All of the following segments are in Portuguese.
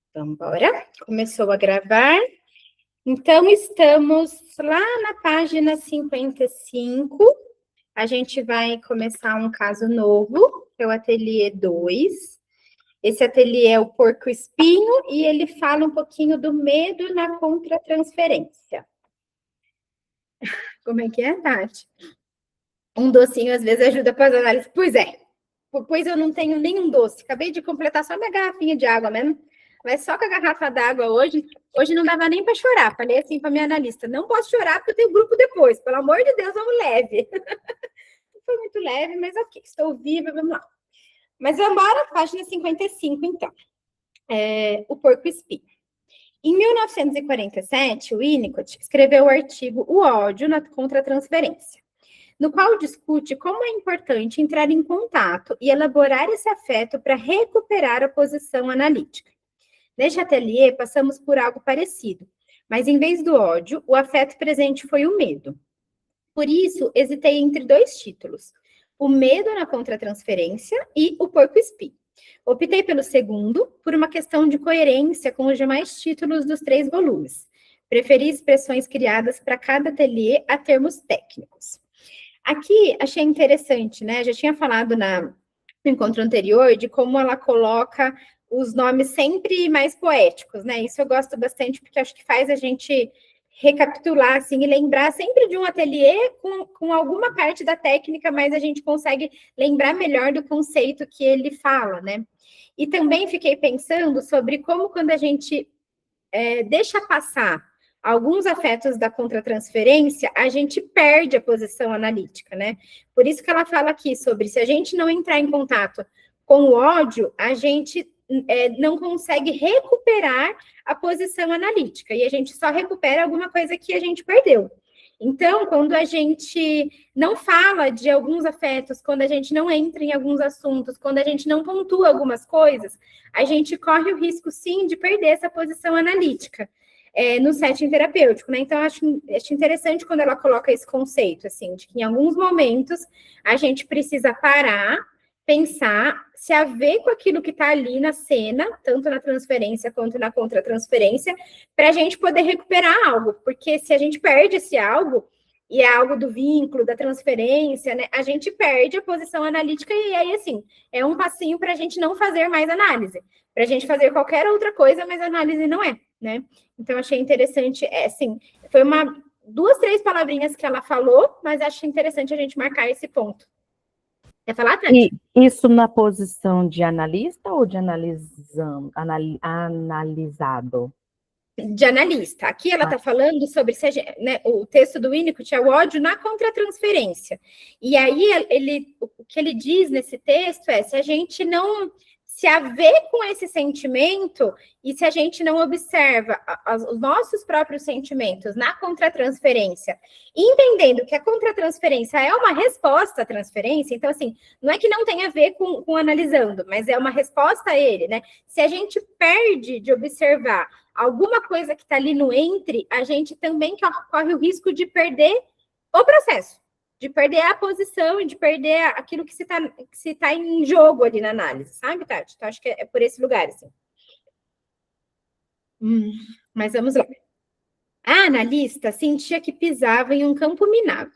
Então, bora. Começou a gravar. Então, estamos lá na página 55. A gente vai começar um caso novo, que é o ateliê 2. Esse ateliê é o porco-espinho e ele fala um pouquinho do medo na contratransferência. Como é que é, Tati? Um docinho às vezes ajuda para as análises. Pois é. Pois eu não tenho nenhum doce. Acabei de completar só minha garrafinha de água mesmo. Mas só com a garrafa d'água hoje. Hoje não dava nem para chorar. Falei assim para minha analista: não posso chorar porque eu tenho grupo depois. Pelo amor de Deus, vamos leve. Não foi muito leve, mas ok. Estou viva, vamos lá. Mas vamos embora, página 55, então. O porco-espinho. Em 1947, o Winnicott escreveu o artigo O ódio na contratransferência, no qual discute como é importante entrar em contato e elaborar esse afeto para recuperar a posição analítica. Neste ateliê, passamos por algo parecido, mas em vez do ódio, o afeto presente foi o medo. Por isso, hesitei entre dois títulos, O Medo na Contratransferência e O Porco-Espinho. Optei pelo segundo, por uma questão de coerência com os demais títulos dos 3 volumes. Preferi expressões criadas para cada ateliê a termos técnicos. Aqui, achei interessante, né? Já tinha falado no encontro anterior de como ela coloca os nomes sempre mais poéticos, né? Isso eu gosto bastante, porque acho que faz a gente recapitular, assim, e lembrar sempre de um ateliê com alguma parte da técnica, mas a gente consegue lembrar melhor do conceito que ele fala, né? E também fiquei pensando sobre como quando a gente deixa passar alguns afetos da contratransferência, a gente perde a posição analítica, né? Por isso que ela fala aqui sobre se a gente não entrar em contato com o ódio, a gente não consegue recuperar a posição analítica, e a gente só recupera alguma coisa que a gente perdeu. Então, quando a gente não fala de alguns afetos, quando a gente não entra em alguns assuntos, quando a gente não pontua algumas coisas, a gente corre o risco, sim, de perder essa posição analítica no setting terapêutico, né? Então, acho interessante quando ela coloca esse conceito, assim, de que em alguns momentos a gente precisa parar, pensar, se haver com aquilo que está ali na cena, tanto na transferência quanto na contratransferência, para a gente poder recuperar algo, porque se a gente perde esse algo, e é algo do vínculo, da transferência, né, a gente perde a posição analítica, e aí, assim, é um passinho para a gente não fazer mais análise, para a gente fazer qualquer outra coisa, mas análise não é, né? Então, achei interessante, assim, foi 2, 3 palavrinhas que ela falou, mas acho interessante a gente marcar esse ponto. Quer falar, Tati? E isso na posição de analista ou de analisado? De analista. Aqui ela está falando sobre né, o texto do Winnicott é o ódio na contratransferência. E aí o que ele diz nesse texto é se a gente não se haver com esse sentimento e se a gente não observa os nossos próprios sentimentos na contratransferência, entendendo que a contratransferência é uma resposta à transferência, então, assim, não é que não tem a ver com analisando, mas é uma resposta a ele, né? Se a gente perde de observar alguma coisa que está ali no entre, a gente também corre o risco de perder o processo, de perder a posição e de perder aquilo que se tá em jogo ali na análise, sabe, Tati? Então, acho que é por esse lugar, assim. Mas vamos lá. A analista sentia que pisava em um campo minado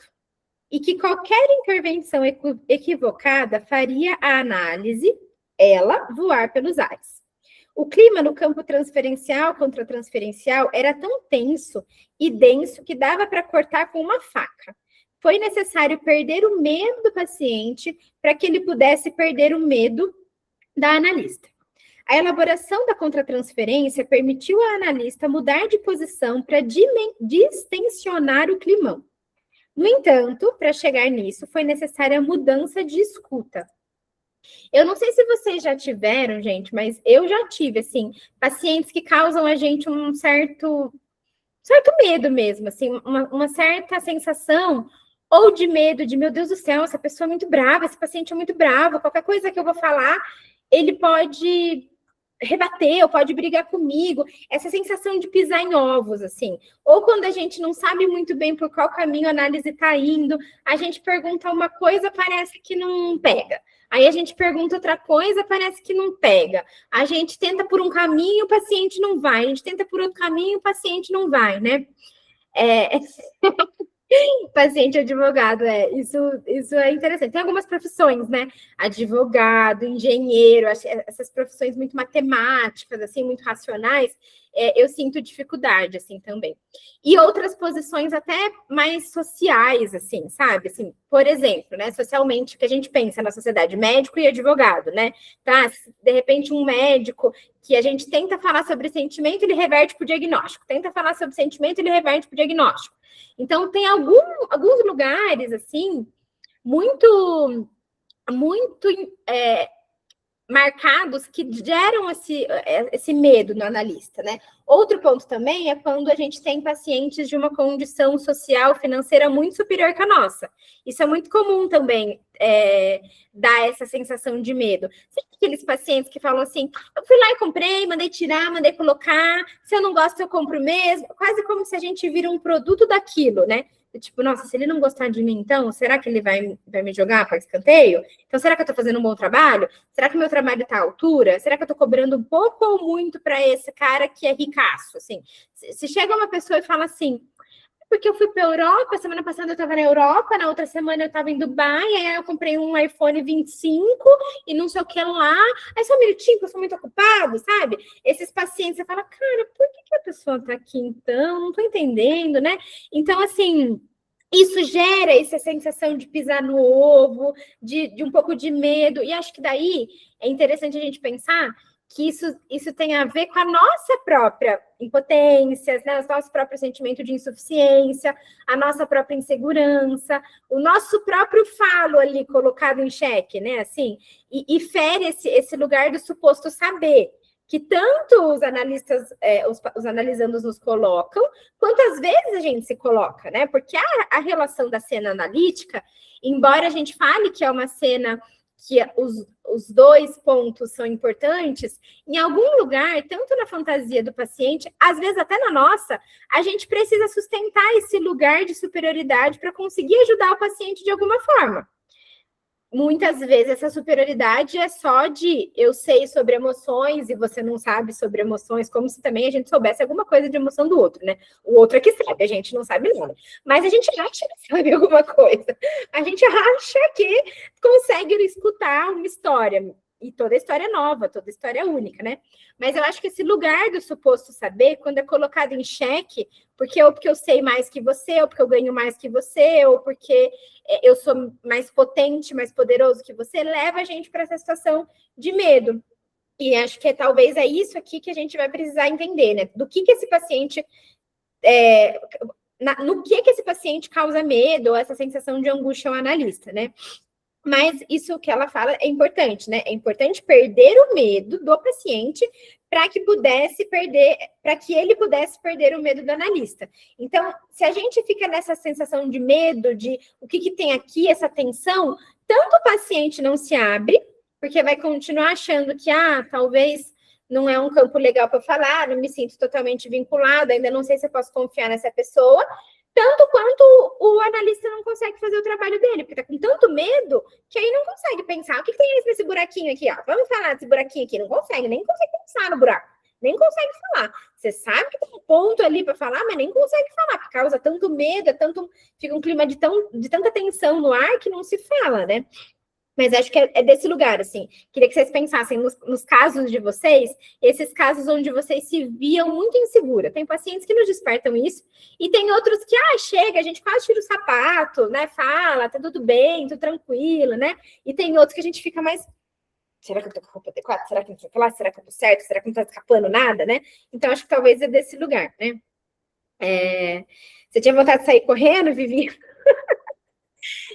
e que qualquer intervenção equivocada faria a análise, ela, voar pelos ares. O clima no campo transferencial contra transferencial era tão tenso e denso que dava para cortar com uma faca. Foi necessário perder o medo do paciente para que ele pudesse perder o medo da analista. A elaboração da contratransferência permitiu à analista mudar de posição para distensionar o climão. No entanto, para chegar nisso, foi necessária a mudança de escuta. Eu não sei se vocês já tiveram, gente, mas eu já tive, assim, pacientes que causam a gente um certo medo mesmo, assim, uma certa sensação ou de medo, de, meu Deus do céu, essa pessoa é muito brava, esse paciente é muito bravo, qualquer coisa que eu vou falar, ele pode rebater, ou pode brigar comigo, essa sensação de pisar em ovos, assim. Ou quando a gente não sabe muito bem por qual caminho a análise está indo, a gente pergunta uma coisa, parece que não pega. Aí a gente pergunta outra coisa, parece que não pega. A gente tenta por um caminho, o paciente não vai. A gente tenta por outro caminho, o paciente não vai, né? Paciente advogado, isso é interessante. Tem algumas profissões, né? Advogado, engenheiro, essas profissões muito matemáticas, assim, muito racionais, eu sinto dificuldade, assim, também. E outras posições até mais sociais, assim, sabe? Assim, por exemplo, né, socialmente, o que a gente pensa na sociedade, médico e advogado, né? Tá? De repente, um médico que a gente tenta falar sobre sentimento, ele reverte para o diagnóstico. Tenta falar sobre sentimento, ele reverte para o diagnóstico. Então, tem alguns lugares, assim, muito marcados que geram esse medo no analista, né? Outro ponto também é quando a gente tem pacientes de uma condição social, financeira muito superior que a nossa. Isso é muito comum também, dar essa sensação de medo. Sempre aqueles pacientes que falam assim, eu fui lá e comprei, mandei tirar, mandei colocar, se eu não gosto, eu compro mesmo. Quase como se a gente vira um produto daquilo, né? Tipo, nossa, se ele não gostar de mim, então, será que ele vai me jogar para escanteio? Então, será que eu estou fazendo um bom trabalho? Será que meu trabalho está à altura? Será que eu estou cobrando um pouco ou muito para esse cara que é ricaço? Assim, se chega uma pessoa e fala assim, porque eu fui para a Europa, semana passada eu estava na Europa, na outra semana eu estava em Dubai, aí eu comprei um iPhone 25 e não sei o que lá, aí só um minutinho, porque eu sou muito ocupado, sabe? Esses pacientes, você fala, cara, por que a pessoa está aqui então? Não estou entendendo, né? Então, assim, isso gera essa sensação de pisar no ovo, de um pouco de medo, e acho que daí é interessante a gente pensar que isso tem a ver com a nossa própria impotência, né? O nosso próprio sentimento de insuficiência, a nossa própria insegurança, o nosso próprio falo ali colocado em xeque, né? Assim, e fere esse lugar do suposto saber, que tanto os analistas, os analisandos nos colocam, quanto às vezes a gente se coloca, né? Porque a relação da cena analítica, embora a gente fale que é uma cena que os dois pontos são importantes, em algum lugar, tanto na fantasia do paciente, às vezes até na nossa, a gente precisa sustentar esse lugar de superioridade para conseguir ajudar o paciente de alguma forma. Muitas vezes essa superioridade é só de eu sei sobre emoções e você não sabe sobre emoções, como se também a gente soubesse alguma coisa de emoção do outro, né? O outro é que sabe, a gente não sabe nada. Mas a gente acha que sabe alguma coisa. A gente acha que consegue escutar uma história. E toda história é nova, toda história é única, né? Mas eu acho que esse lugar do suposto saber, quando é colocado em xeque, porque eu sei mais que você, ou porque eu ganho mais que você, ou porque eu sou mais potente, mais poderoso que você, leva a gente para essa situação de medo. E acho que talvez é isso aqui que a gente vai precisar entender, né? Do que esse paciente... no que esse paciente causa medo, ou essa sensação de angústia ao analista, né? Mas isso que ela fala é importante, né? É importante perder o medo do paciente para que ele pudesse perder o medo do analista. Então, se a gente fica nessa sensação de medo, de o que tem aqui, essa tensão, tanto o paciente não se abre, porque vai continuar achando que, talvez não é um campo legal para falar, não me sinto totalmente vinculado, ainda não sei se eu posso confiar nessa pessoa, tanto quanto o analista não consegue fazer o trabalho dele, porque tá com tanto medo que aí não consegue pensar. O que tem nesse buraquinho aqui? Vamos falar desse buraquinho aqui. Não consegue, nem consegue pensar no buraco. Nem consegue falar. Você sabe que tem um ponto ali para falar, mas nem consegue falar, porque causa tanto medo, fica um clima de tanta tensão no ar que não se fala, né? Mas acho que é desse lugar, assim. Queria que vocês pensassem nos casos de vocês, esses casos onde vocês se viam muito insegura. Tem pacientes que nos despertam isso, e tem outros que, chega, a gente quase tira o sapato, né? Fala, tá tudo bem, tô tranquilo, né? E tem outros que a gente fica mais... Será que eu tô com a roupa adequada? Será que não sei o que lá? Será que eu tô certo? Será que não tá escapando nada, né? Então, acho que talvez é desse lugar, né? Você tinha vontade de sair correndo, Vivi?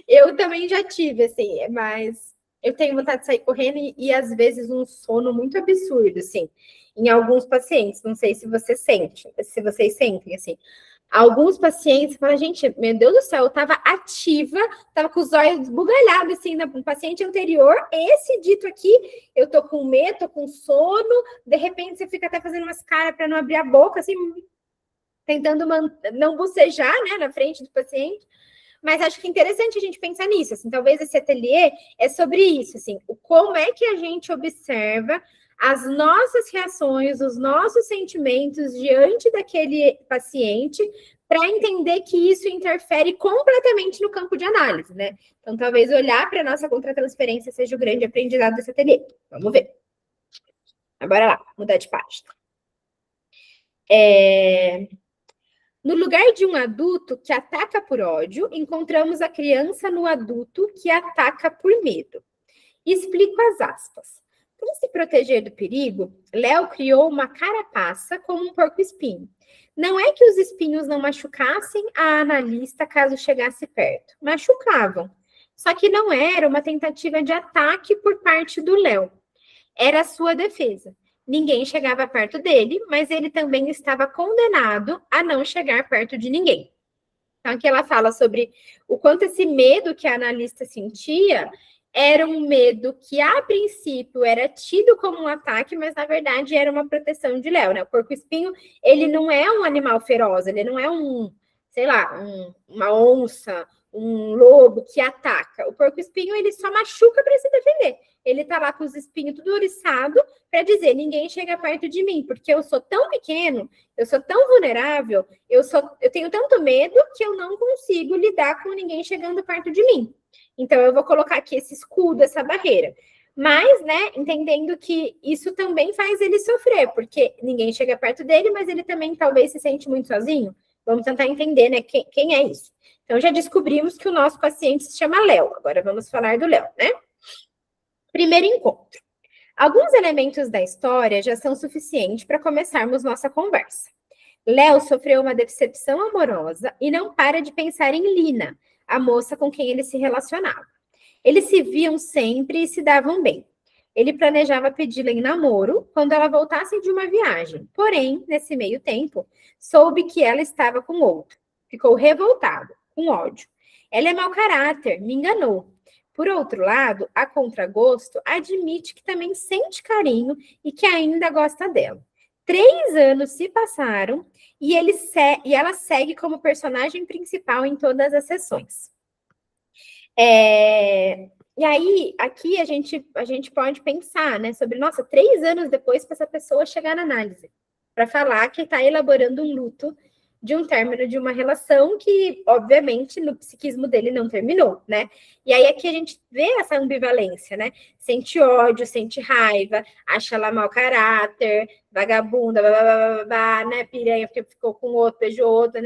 Eu também já tive, assim, mas eu tenho vontade de sair correndo e às vezes um sono muito absurdo, assim, em alguns pacientes. Não sei se vocês sentem, assim. Alguns pacientes falam, gente, meu Deus do céu, eu estava ativa, estava com os olhos bugalhados, assim, no paciente anterior, esse dito aqui, eu tô com medo, tô com sono, de repente você fica até fazendo umas caras para não abrir a boca, assim, tentando não bocejar, né, na frente do paciente. Mas acho que é interessante a gente pensar nisso, assim, talvez esse ateliê é sobre isso, assim, como é que a gente observa as nossas reações, os nossos sentimentos diante daquele paciente, para entender que isso interfere completamente no campo de análise, né? Então, talvez olhar para a nossa contratransferência seja o grande aprendizado desse ateliê. Vamos ver. Agora lá, mudar de página. No lugar de um adulto que ataca por ódio, encontramos a criança no adulto que ataca por medo. Explico as aspas. Para se proteger do perigo, Léo criou uma carapaça como um porco-espinho. Não é que os espinhos não machucassem a analista caso chegasse perto. Machucavam. Só que não era uma tentativa de ataque por parte do Léo. Era a sua defesa. Ninguém chegava perto dele, mas ele também estava condenado a não chegar perto de ninguém. Então, aqui ela fala sobre o quanto esse medo que a analista sentia era um medo que, a princípio, era tido como um ataque, mas, na verdade, era uma proteção de Léo, né? O porco-espinho, ele não é um animal feroz, ele não é sei lá, uma onça, um lobo que ataca. O porco-espinho, ele só machuca para se defender. Ele tá lá com os espinhos tudo oriçado para dizer, ninguém chega perto de mim, porque eu sou tão pequeno, eu sou tão vulnerável, eu tenho tanto medo que eu não consigo lidar com ninguém chegando perto de mim. Então, eu vou colocar aqui esse escudo, essa barreira. Mas, né, entendendo que isso também faz ele sofrer, porque ninguém chega perto dele, mas ele também talvez se sente muito sozinho. Vamos tentar entender, né, quem é isso. Então, já descobrimos que o nosso paciente se chama Léo. Agora, vamos falar do Léo, né? Primeiro encontro. Alguns elementos da história já são suficientes para começarmos nossa conversa. Léo sofreu uma decepção amorosa e não para de pensar em Lina, a moça com quem ele se relacionava. Eles se viam sempre e se davam bem. Ele planejava pedi-la em namoro quando ela voltasse de uma viagem. Porém, nesse meio tempo, soube que ela estava com outro. Ficou revoltado, com ódio. Ela é mau caráter, me enganou. Por outro lado, a contragosto, admite que também sente carinho e que ainda gosta dela. 3 anos se passaram e ela segue como personagem principal em todas as sessões. E aí, aqui a gente pode pensar, né, sobre, nossa, 3 anos depois para essa pessoa chegar na análise, para falar que está elaborando um luto de um término de uma relação que, obviamente, no psiquismo dele não terminou, né? E aí aqui a gente vê essa ambivalência, né? Sente ódio, sente raiva, acha ela mau caráter, vagabunda, blá, blá, blá, blá, blá, né? Piranha porque ficou com outro, beijou outro,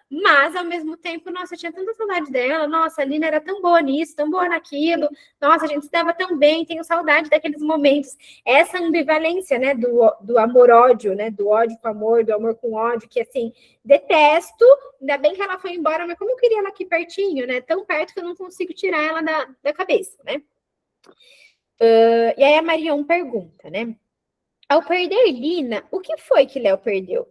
mas ao mesmo tempo, nossa, eu tinha tanta saudade dela, nossa, a Lina era tão boa nisso, tão boa naquilo, nossa, a gente se dava tão bem, tenho saudade daqueles momentos. Essa ambivalência, né, do amor-ódio, né, do ódio com amor, do amor com ódio, que assim, detesto, ainda bem que ela foi embora, mas como eu queria ela aqui pertinho, né, tão perto que eu não consigo tirar ela da cabeça, né. E aí a Marion pergunta, né, ao perder Lina, o que foi que Léo perdeu?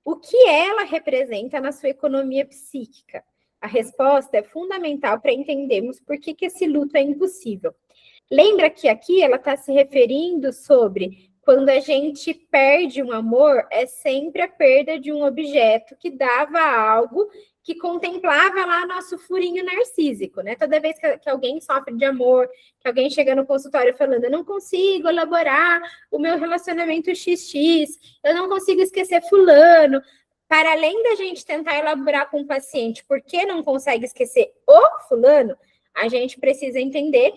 O que ela representa na sua economia psíquica? A resposta é fundamental para entendermos por que esse luto é impossível. Lembra que aqui ela está se referindo sobre quando a gente perde um amor, é sempre a perda de um objeto que dava algo que contemplava lá nosso furinho narcísico, né? Toda vez que alguém sofre de amor, que alguém chega no consultório falando, eu não consigo elaborar o meu relacionamento XX, eu não consigo esquecer fulano. Para além da gente tentar elaborar com o paciente por que não consegue esquecer o fulano, a gente precisa entender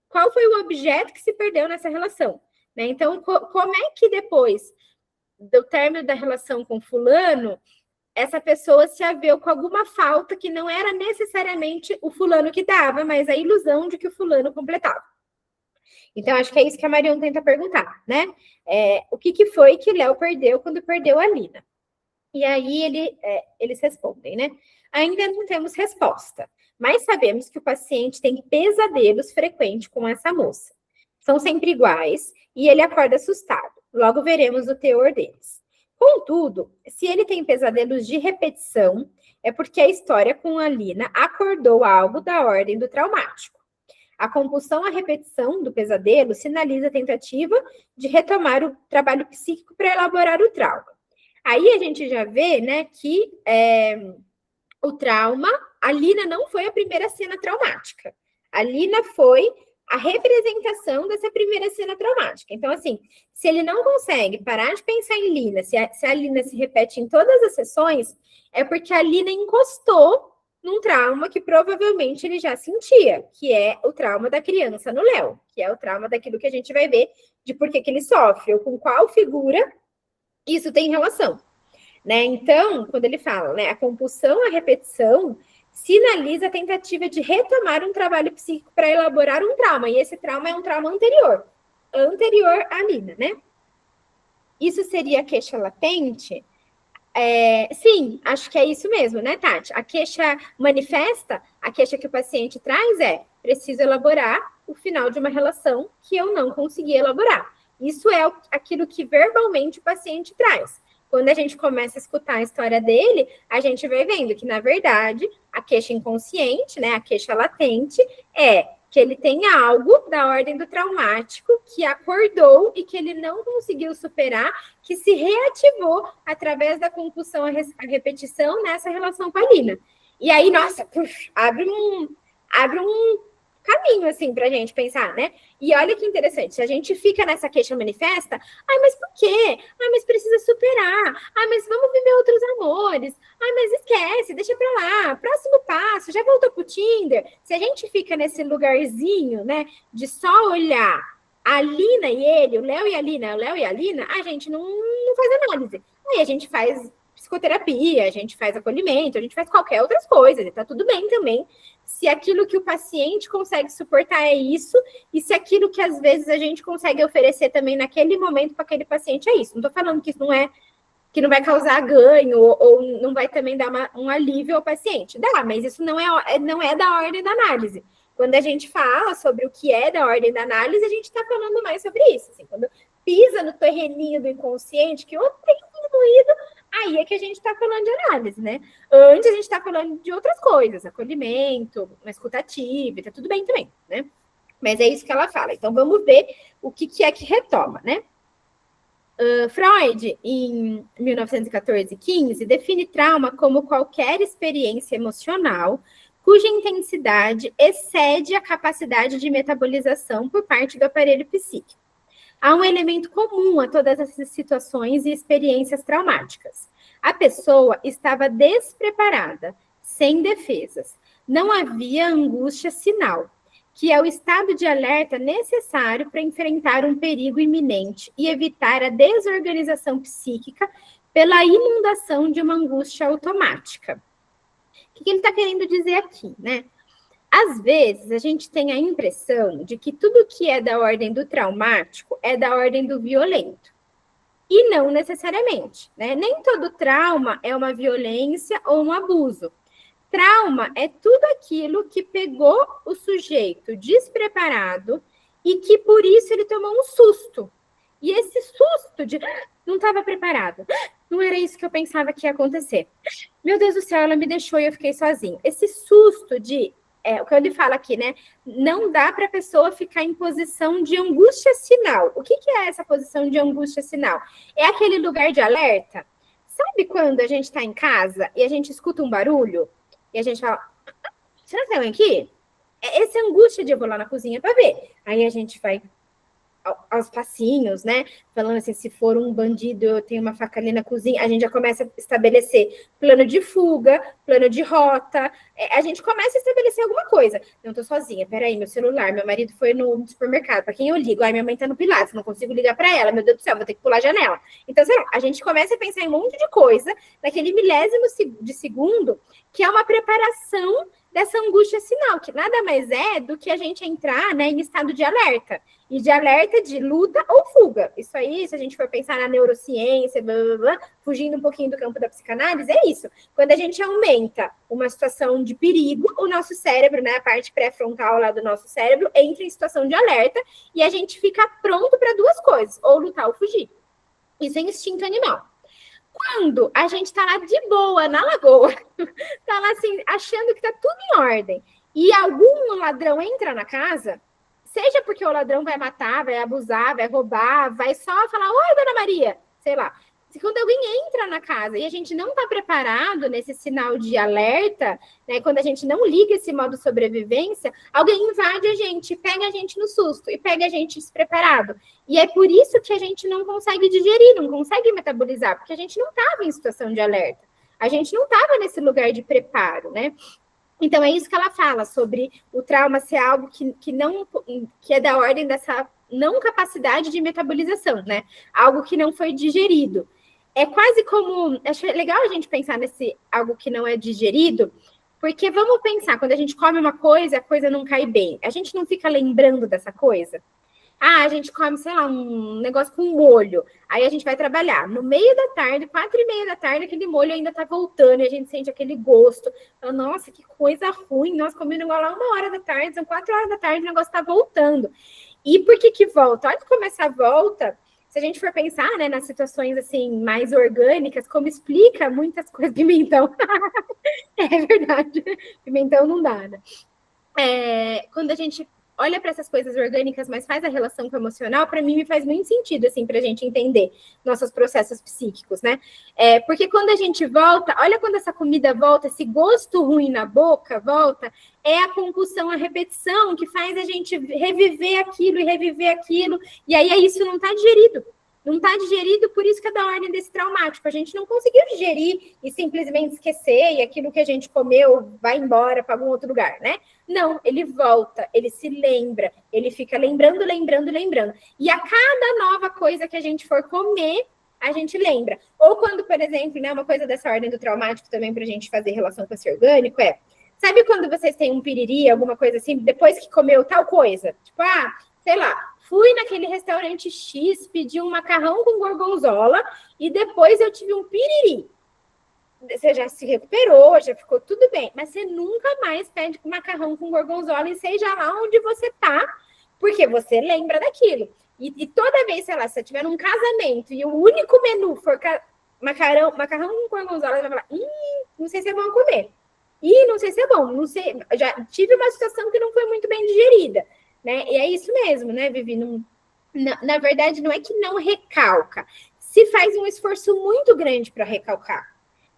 qual foi o objeto que se perdeu nessa relação, né? Então, como é que depois do término da relação com fulano, essa pessoa se haveu com alguma falta que não era necessariamente o fulano que dava, mas a ilusão de que o fulano completava. Então, acho que é isso que a Marion tenta perguntar, né? O que foi que Léo perdeu quando perdeu a Lina? E aí eles respondem, né? Ainda não temos resposta, mas sabemos que o paciente tem pesadelos frequentes com essa moça. São sempre iguais e ele acorda assustado. Logo veremos o teor deles. Contudo, se ele tem pesadelos de repetição, é porque a história com a Lina acordou algo da ordem do traumático. A compulsão à repetição do pesadelo sinaliza a tentativa de retomar o trabalho psíquico para elaborar o trauma. Aí a gente já vê, né, que o trauma, a Lina não foi a primeira cena traumática. A Lina foi a representação dessa primeira cena traumática. Então, assim, se ele não consegue parar de pensar em Lina, se a Lina se repete em todas as sessões, é porque a Lina encostou num trauma que provavelmente ele já sentia, que é o trauma da criança no Léo, que é o trauma daquilo que a gente vai ver de por que ele sofre, ou com qual figura isso tem relação. Né? Então, quando ele fala, né, a compulsão à repetição sinaliza a tentativa de retomar um trabalho psíquico para elaborar um trauma, e esse trauma é um trauma anterior à Lina, né? Isso seria a queixa latente? Sim, acho que é isso mesmo, né, Tati? A queixa manifesta, a queixa que o paciente traz preciso elaborar o final de uma relação que eu não consegui elaborar. Isso é aquilo que verbalmente o paciente traz. Quando a gente começa a escutar a história dele, a gente vai vendo que, na verdade, a queixa inconsciente, né, a queixa latente, é que ele tem algo da ordem do traumático que acordou e que ele não conseguiu superar, que se reativou através da compulsão à repetição nessa relação com a Lina. E aí, nossa, abre um caminho, assim, pra gente pensar, né? E olha que interessante, se a gente fica nessa queixa manifesta, mas por quê? Mas precisa superar. Mas vamos viver outros amores. Mas esquece, deixa pra lá. Próximo passo, já voltou pro Tinder? Se a gente fica nesse lugarzinho, né, de só olhar a Lina e ele, o Léo e a Lina, a gente não faz análise. Aí a gente faz psicoterapia, a gente faz acolhimento, a gente faz qualquer outras coisas, e tá tudo bem também. Se aquilo que o paciente consegue suportar é isso, e se aquilo que às vezes a gente consegue oferecer também naquele momento para aquele paciente é isso. Não tô falando que isso não é, que não vai causar ganho, ou não vai também dar um alívio ao paciente. Dá, mas isso não é da ordem da análise. Quando a gente fala sobre o que é da ordem da análise, a gente está falando mais sobre isso. Assim, quando pisa no terreninho do inconsciente, que eu tenho diminuído, aí é que a gente está falando de análise, né? Antes a gente está falando de outras coisas, acolhimento, uma escutativa, tá tudo bem também, né? Mas é isso que ela fala. Então vamos ver o que é que retoma, né? Freud, em 1914 e 15, define trauma como qualquer experiência emocional cuja intensidade excede a capacidade de metabolização por parte do aparelho psíquico. Há um elemento comum a todas essas situações e experiências traumáticas. A pessoa estava despreparada, sem defesas. Não havia angústia sinal, que é o estado de alerta necessário para enfrentar um perigo iminente e evitar a desorganização psíquica pela inundação de uma angústia automática. O que ele está querendo dizer aqui, né? Às vezes, a gente tem a impressão de que tudo que é da ordem do traumático é da ordem do violento. E não necessariamente, né? Nem todo trauma é uma violência ou um abuso. Trauma é tudo aquilo que pegou o sujeito despreparado e que, por isso, ele tomou um susto. E esse susto de não estava preparado, não era isso que eu pensava que ia acontecer. Meu Deus do céu, ela me deixou e eu fiquei sozinho. Esse susto de o que ele fala aqui, né? Não dá para a pessoa ficar em posição de angústia sinal. O que é essa posição de angústia sinal? É aquele lugar de alerta. Sabe quando a gente está em casa e a gente escuta um barulho e a gente fala, será que tem alguém aqui? Essa angústia de eu vou lá na cozinha para ver. Aí a gente vai aos passinhos, né? Falando assim, se for um bandido, eu tenho uma faca ali na cozinha, a gente já começa a estabelecer plano de fuga, plano de rota, a gente começa a estabelecer alguma coisa. Não tô sozinha, peraí, meu celular, meu marido foi no supermercado, para quem eu ligo? Ai, minha mãe tá no Pilates, não consigo ligar para ela, meu Deus do céu, vou ter que pular a janela. Então, sei lá, a gente começa a pensar em um monte de coisa, naquele milésimo de segundo, que é uma preparação dessa angústia sinal, que nada mais é do que a gente entrar, né, em estado de alerta. E de alerta de luta ou fuga. Isso aí, se a gente for pensar na neurociência, blá, blá, blá, fugindo um pouquinho do campo da psicanálise, é isso. Quando a gente aumenta uma situação de perigo, o nosso cérebro, né, a parte pré-frontal lá do nosso cérebro, entra em situação de alerta e a gente fica pronto para duas coisas, ou lutar ou fugir. Isso é instinto animal. Quando a gente tá lá de boa, na lagoa, tá lá assim, achando que tá tudo em ordem, e algum ladrão entra na casa, seja porque o ladrão vai matar, vai abusar, vai roubar, vai só falar, oi, Dona Maria, sei lá. Se quando alguém entra na casa e a gente não está preparado nesse sinal de alerta, né, quando a gente não liga esse modo sobrevivência, alguém invade a gente, pega a gente no susto e pega a gente despreparado. E é por isso que a gente não consegue digerir, não consegue metabolizar, porque a gente não estava em situação de alerta. A gente não estava nesse lugar de preparo, né? Então, é isso que ela fala sobre o trauma ser algo que é da ordem dessa não capacidade de metabolização, né? Algo que não foi digerido. É quase como. Acho legal a gente pensar nesse algo que não é digerido, porque vamos pensar, quando a gente come uma coisa, a coisa não cai bem. A gente não fica lembrando dessa coisa? Ah, a gente come, sei lá, um negócio com molho. Aí a gente vai trabalhar. No meio da tarde, 4:30 da tarde, aquele molho ainda tá voltando e a gente sente aquele gosto. Então, nossa, que coisa ruim. Nós comemos igual lá 1 hora da tarde, são 4 horas da tarde, o negócio tá voltando. E por que que volta? Olha como essa volta, se a gente for pensar, né, nas situações assim mais orgânicas, como explica muitas coisas, pimentão. É verdade. Pimentão não dá, né? Quando a gente olha para essas coisas orgânicas, mas faz a relação com o emocional, para mim me faz muito sentido, assim, para a gente entender nossos processos psíquicos, né? Porque quando a gente volta, olha quando essa comida volta, esse gosto ruim na boca volta, é a compulsão, a repetição que faz a gente reviver aquilo, e aí isso não está digerido. Não está digerido, por isso que é da ordem desse traumático. A gente não conseguiu digerir e simplesmente esquecer, e aquilo que a gente comeu vai embora para algum outro lugar, né? Não, ele volta, ele se lembra, ele fica lembrando. E a cada nova coisa que a gente for comer, a gente lembra. Ou quando, por exemplo, né, uma coisa dessa ordem do traumático também para a gente fazer relação com esse orgânico sabe quando vocês têm um piriri, alguma coisa assim, depois que comeu tal coisa? Tipo, sei lá, fui naquele restaurante X, pedi um macarrão com gorgonzola e depois eu tive um piriri. Você já se recuperou, já ficou tudo bem, mas você nunca mais pede macarrão com gorgonzola e seja lá onde você tá, porque você lembra daquilo. E toda vez, sei lá, se você tiver num casamento e o único menu for macarrão com gorgonzola, você vai falar, não sei se é bom comer. Não sei se é bom, não sei. Já tive uma situação que não foi muito bem digerida, né? E é isso mesmo, né, Vivi? Na verdade, não é que não recalca. Se faz um esforço muito grande para recalcar.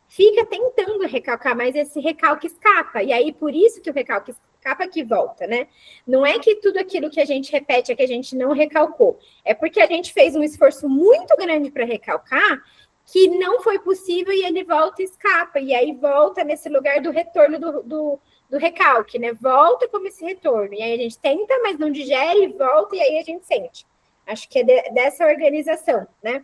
Fica tentando recalcar, mas esse recalque escapa. E aí, por isso que o recalque escapa que volta, né? Não é que tudo aquilo que a gente repete é que a gente não recalcou. É porque a gente fez um esforço muito grande para recalcar que não foi possível e ele volta e escapa. E aí volta nesse lugar do retorno do recalque, né? Volta como esse retorno. E aí a gente tenta, mas não digere, volta e aí a gente sente. Acho que é dessa organização, né?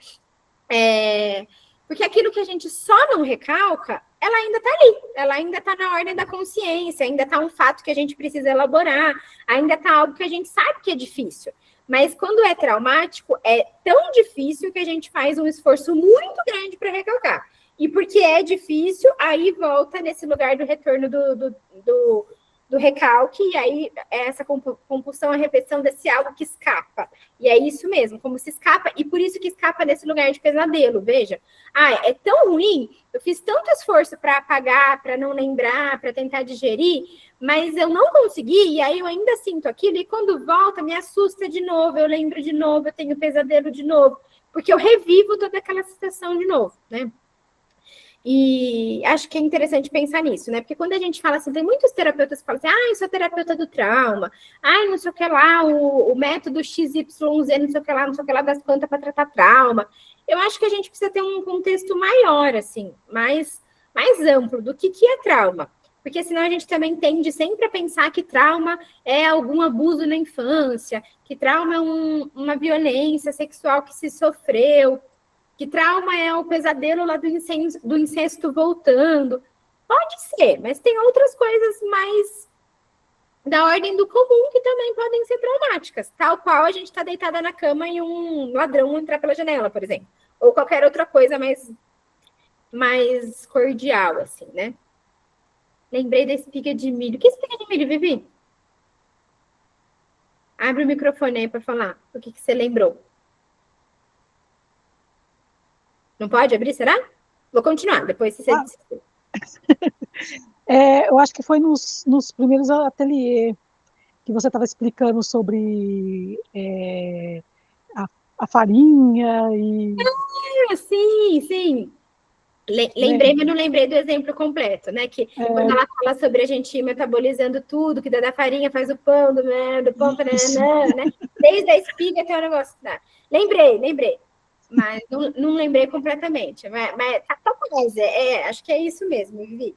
Porque aquilo que a gente só não recalca, ela ainda está ali, ela ainda está na ordem da consciência, ainda está um fato que a gente precisa elaborar, ainda está algo que a gente sabe que é difícil. Mas quando é traumático, é tão difícil que a gente faz um esforço muito grande para recalcar. E porque é difícil, aí volta nesse lugar do retorno do recalque, e aí essa compulsão, a repetição desse algo que escapa. E é isso mesmo, como se escapa, e por isso que escapa nesse lugar de pesadelo, veja. É tão ruim, eu fiz tanto esforço para apagar, para não lembrar, para tentar digerir, mas eu não consegui, e aí eu ainda sinto aquilo, e quando volta, me assusta de novo, eu lembro de novo, eu tenho pesadelo de novo, porque eu revivo toda aquela situação de novo, né? E acho que é interessante pensar nisso, né? Porque quando a gente fala assim, tem muitos terapeutas que falam assim, eu sou terapeuta do trauma, não sei o que lá, o método XYZ, não sei o que lá das plantas para tratar trauma. Eu acho que a gente precisa ter um contexto maior, assim, mais amplo do que é trauma. Porque senão a gente também tende sempre a pensar que trauma é algum abuso na infância, que trauma é uma violência sexual que se sofreu, que trauma é o pesadelo lá do incesto voltando. Pode ser, mas tem outras coisas mais da ordem do comum que também podem ser traumáticas, tal qual a gente está deitada na cama e um ladrão entrar pela janela, por exemplo. Ou qualquer outra coisa mais cordial, assim, né? Lembrei da espiga de milho. Que espiga de milho, Vivi? Abre o microfone aí para falar. O que você lembrou? Não pode abrir, será? Vou continuar, depois você... Eu acho que foi nos primeiros ateliês que você estava explicando sobre a farinha e... Sim. Lembrei, mas não lembrei do exemplo completo, né? Que quando ela fala sobre a gente ir metabolizando tudo, que da farinha faz o pão, do pão, né? Desde a espiga até o negócio. Tá. Lembrei. Mas não lembrei completamente. Mas tá quase. Acho que é isso mesmo, Vivi.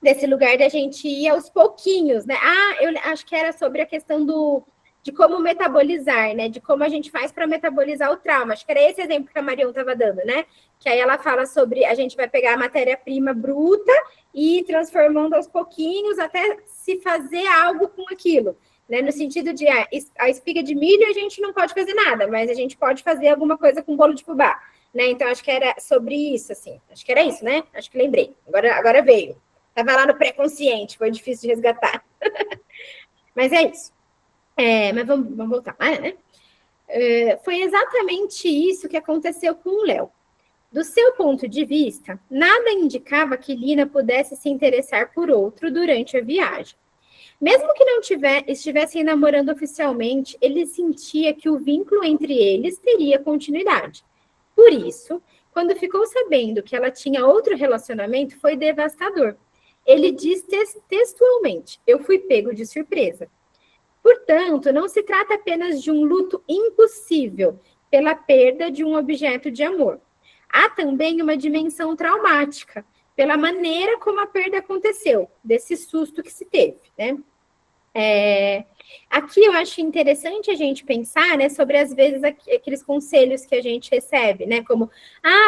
Desse lugar da gente ir aos pouquinhos, né? Eu acho que era sobre a questão de como metabolizar, né? De como a gente faz para metabolizar o trauma. Acho que era esse exemplo que a Marion estava dando, né? Que aí ela fala sobre a gente vai pegar a matéria-prima bruta e ir transformando aos pouquinhos até se fazer algo com aquilo. Né? No sentido de a espiga de milho a gente não pode fazer nada, mas a gente pode fazer alguma coisa com bolo de fubá. Né? Então, acho que era sobre isso, assim. Acho que era isso, né? Acho que lembrei. Agora veio. Estava lá no pré-consciente, foi difícil de resgatar. Mas é isso. Mas vamos voltar lá, né? Foi exatamente isso que aconteceu com o Léo. Do seu ponto de vista, nada indicava que Lina pudesse se interessar por outro durante a viagem. Mesmo que não estivessem namorando oficialmente, ele sentia que o vínculo entre eles teria continuidade. Por isso, quando ficou sabendo que ela tinha outro relacionamento, foi devastador. Ele diz textualmente: eu fui pego de surpresa. Portanto, não se trata apenas de um luto impossível pela perda de um objeto de amor. Há também uma dimensão traumática, pela maneira como a perda aconteceu, desse susto que se teve, né? Aqui eu acho interessante a gente pensar, né, sobre às vezes aqueles conselhos que a gente recebe, né, como,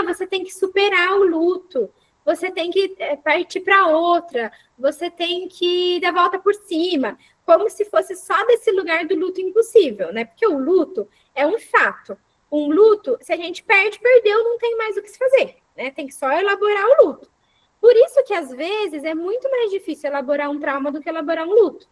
você tem que superar o luto, você tem que partir para outra, você tem que dar volta por cima, como se fosse só desse lugar do luto impossível, né? Porque o luto é um fato. Um luto, se a gente perdeu, não tem mais o que se fazer, né? Tem que só elaborar o luto. Por isso que, às vezes, é muito mais difícil elaborar um trauma do que elaborar um luto.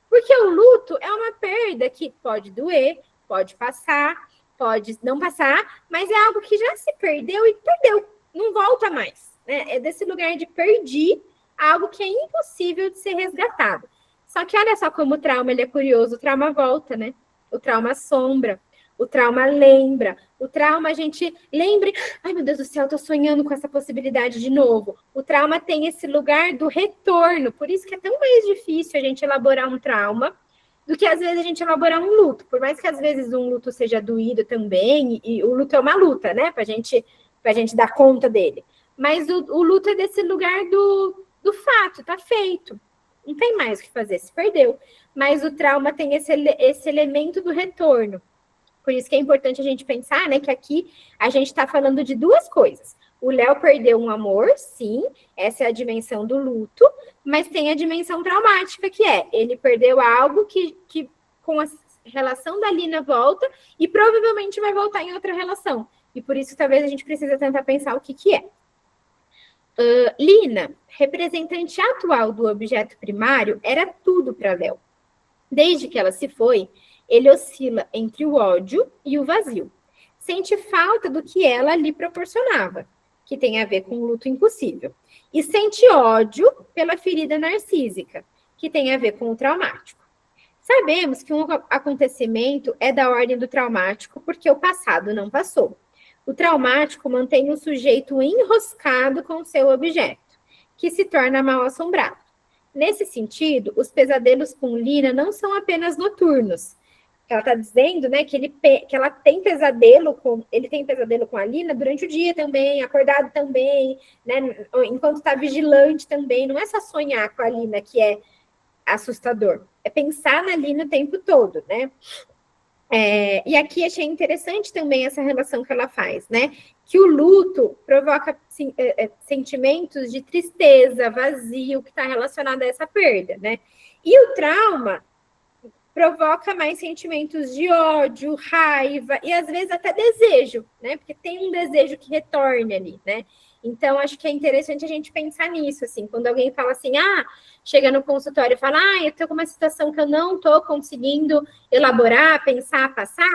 Porque o luto é uma perda que pode doer, pode passar, pode não passar, mas é algo que já se perdeu e perdeu, não volta mais. Né? É desse lugar de perdi algo que é impossível de ser resgatado. Só que olha só como o trauma ele é curioso, o trauma volta, né? O trauma assombra, o trauma lembra, o trauma a gente lembra, ai meu Deus do céu, eu tô sonhando com essa possibilidade de novo. O trauma tem esse lugar do retorno, por isso que é tão mais difícil a gente elaborar um trauma do que às vezes a gente elaborar um luto, por mais que às vezes um luto seja doído também, e o luto é uma luta, né, pra gente dar conta dele. Mas o luto é desse lugar do fato, tá feito. Não tem mais o que fazer, se perdeu. Mas o trauma tem esse elemento do retorno. Por isso que é importante a gente pensar, né, que aqui a gente está falando de duas coisas. O Léo perdeu um amor, sim, essa é a dimensão do luto, mas tem a dimensão traumática, que é ele perdeu algo que com a relação da Lina volta e provavelmente vai voltar em outra relação. E por isso talvez a gente precisa tentar pensar o que é. Lina, representante atual do objeto primário, era tudo para Léo. Desde que ela se foi, ele oscila entre o ódio e o vazio. Sente falta do que ela lhe proporcionava, que tem a ver com o luto impossível. E sente ódio pela ferida narcísica, que tem a ver com o traumático. Sabemos que um acontecimento é da ordem do traumático porque o passado não passou. O traumático mantém o sujeito enroscado com seu objeto, que se torna mal assombrado. Nesse sentido, os pesadelos com Lina não são apenas noturnos. Ela está dizendo, né, que ela tem pesadelo ele tem pesadelo com a Lina durante o dia também, acordado também, né, enquanto está vigilante também. Não é só sonhar com a Lina que é assustador, é pensar na Lina o tempo todo, né? E aqui achei interessante também essa relação que ela faz, né? Que o luto provoca sentimentos de tristeza, vazio, que está relacionado a essa perda, né? E o trauma provoca mais sentimentos de ódio, raiva e às vezes até desejo, né? Porque tem um desejo que retorne ali, né? Então, acho que é interessante a gente pensar nisso, assim, quando alguém fala assim, chega no consultório e fala, eu tô com uma situação que eu não tô conseguindo elaborar, pensar, passar,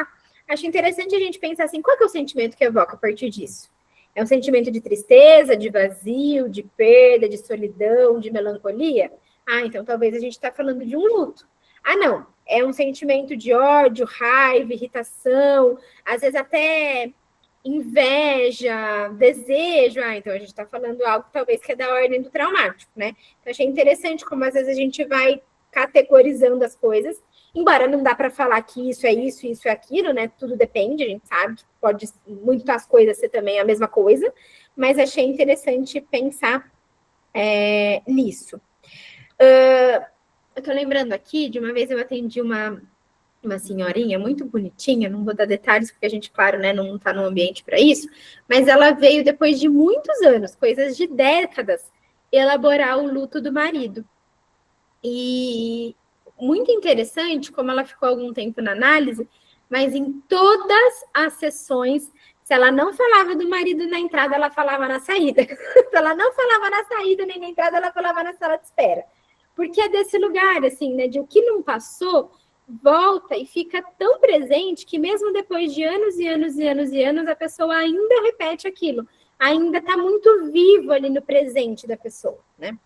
acho interessante a gente pensar assim, qual que é o sentimento que evoca a partir disso? É um sentimento de tristeza, de vazio, de perda, de solidão, de melancolia? Ah, então talvez a gente está falando de um luto. Ah, não, é um sentimento de ódio, raiva, irritação, às vezes até inveja, desejo. Ah, então a gente está falando algo talvez que é da ordem do traumático, né? Então achei interessante como às vezes a gente vai categorizando as coisas, embora não dá para falar que isso é aquilo, né? Tudo depende, a gente sabe que pode muitas coisas ser também a mesma coisa, mas achei interessante pensar nisso. Eu tô lembrando aqui de uma vez eu atendi uma senhorinha muito bonitinha, não vou dar detalhes, porque a gente, claro, né, não está no ambiente para isso, mas ela veio depois de muitos anos, coisas de décadas, elaborar o luto do marido. E muito interessante como ela ficou algum tempo na análise, mas em todas as sessões, se ela não falava do marido na entrada, ela falava na saída. Se ela não falava na saída nem na entrada, ela falava na sala de espera. Porque é desse lugar, assim, né, de o que não passou, volta e fica tão presente que mesmo depois de anos e anos e anos e anos, a pessoa ainda repete aquilo. Ainda está muito vivo ali no presente da pessoa, né?